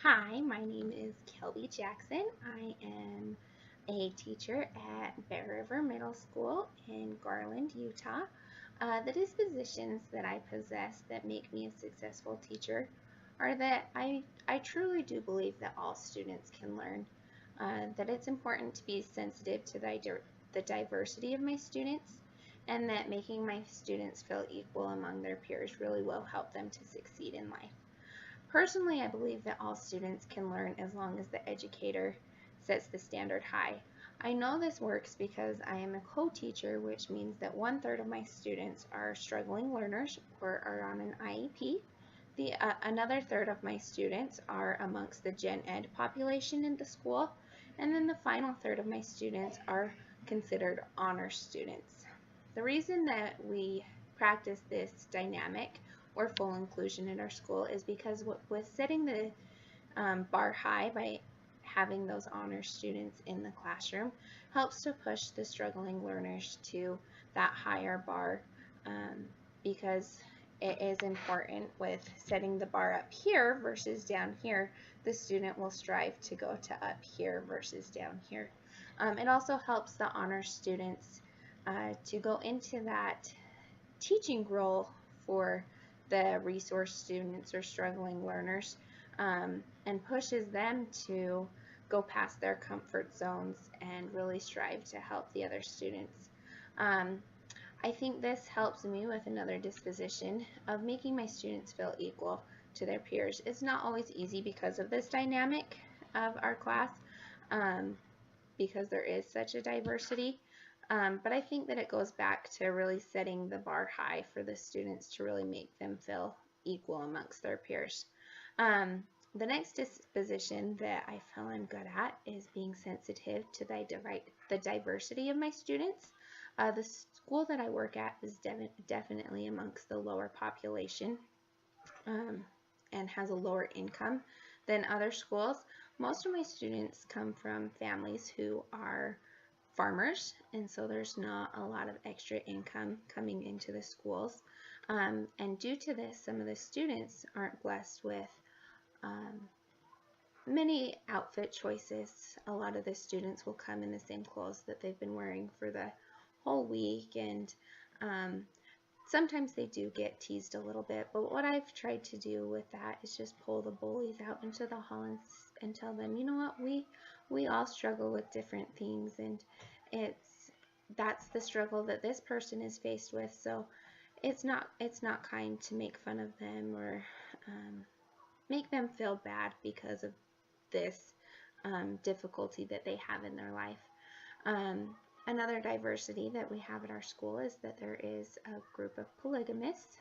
Hi, my name is Kelby Jackson. I am a teacher at Bear River Middle School in Garland, Utah. The dispositions that I possess that make me a successful teacher are that I truly do believe that all students can learn, that it's important to be sensitive to the diversity of my students, and that making my students feel equal among their peers really will help them to succeed in life. Personally, I believe that all students can learn as long as the educator sets the standard high. I know this works because I am a co-teacher, which means that 1/3 of my students are struggling learners or are on an IEP. Another third of my students are amongst the Gen Ed population in the school, and then the final third of my students are considered honor students. The reason that we practice this dynamic or full inclusion in our school is because with setting the bar high by having those honor students in the classroom helps to push the struggling learners to that higher bar, because it is important with setting the bar up here versus down here. The student will strive to go to up here versus down here. It also helps the honor students to go into that teaching role for the resource students or struggling learners, and pushes them to go past their comfort zones and really strive to help the other students. Um, I think this helps me with another disposition of making my students feel equal to their peers. It's not always easy because of this dynamic of our class, um, because there is such a diversity. But I think that it goes back to really setting the bar high for the students to really make them feel equal amongst their peers. Um, the next disposition that I feel I'm good at is being sensitive to the diversity of my students. The school that I work at is definitely amongst the lower population, um, and has a lower income than other schools. Most of my students come from families who are farmers, and so there's not a lot of extra income coming into the schools. And due to this, some of the students aren't blessed with um, many outfit choices. A lot of the students will come in the same clothes that they've been wearing for the whole week, and um, sometimes they do get teased a little bit, but what I've tried to do with that is just pull the bullies out into the hall and tell them, you know what, we all struggle with different things, and it's that's the struggle that this person is faced with. So it's not kind to make fun of them or make them feel bad because of this difficulty that they have in their life. Um, Another diversity that we have at our school is that there is a group of polygamists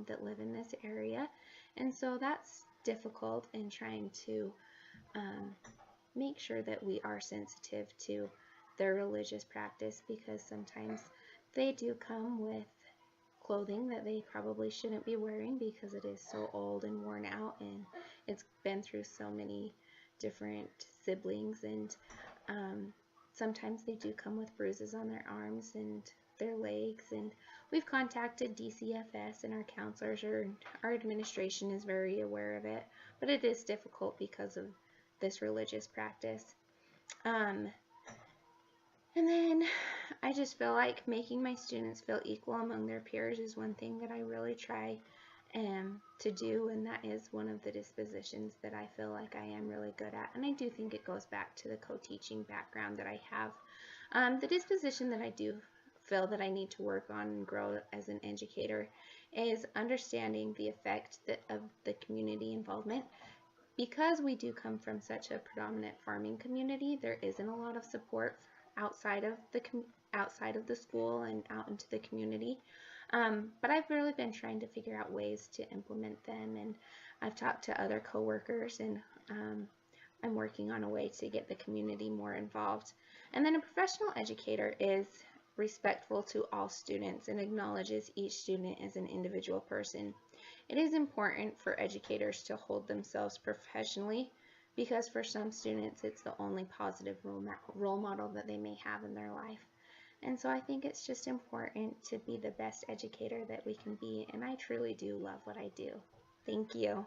that live in this area, and so that's difficult in trying to um, make sure that we are sensitive to their religious practice, because sometimes they do come with clothing that they probably shouldn't be wearing because it is so old and worn out, and it's been through so many different siblings, and sometimes they do come with bruises on their arms and their legs, and we've contacted DCFS, and our counselors or our administration is very aware of it, but it is difficult because of this religious practice. Um, and then I just feel like making my students feel equal among their peers is one thing that I really try to do, and that is one of the dispositions that I feel like I am really good at. And I do think it goes back to the co-teaching background that I have. The disposition that I do feel that I need to work on and grow as an educator is understanding the effect of the community involvement. Because we do come from such a predominant farming community, there isn't a lot of support outside of the school and out into the community. But I've really been trying to figure out ways to implement them, and I've talked to other coworkers, and I'm working on a way to get the community more involved. And then a professional educator is respectful to all students and acknowledges each student as an individual person. It is important for educators to hold themselves professionally, because for some students it's the only positive role model that they may have in their life. And so I think it's just important to be the best educator that we can be, and I truly do love what I do. Thank you.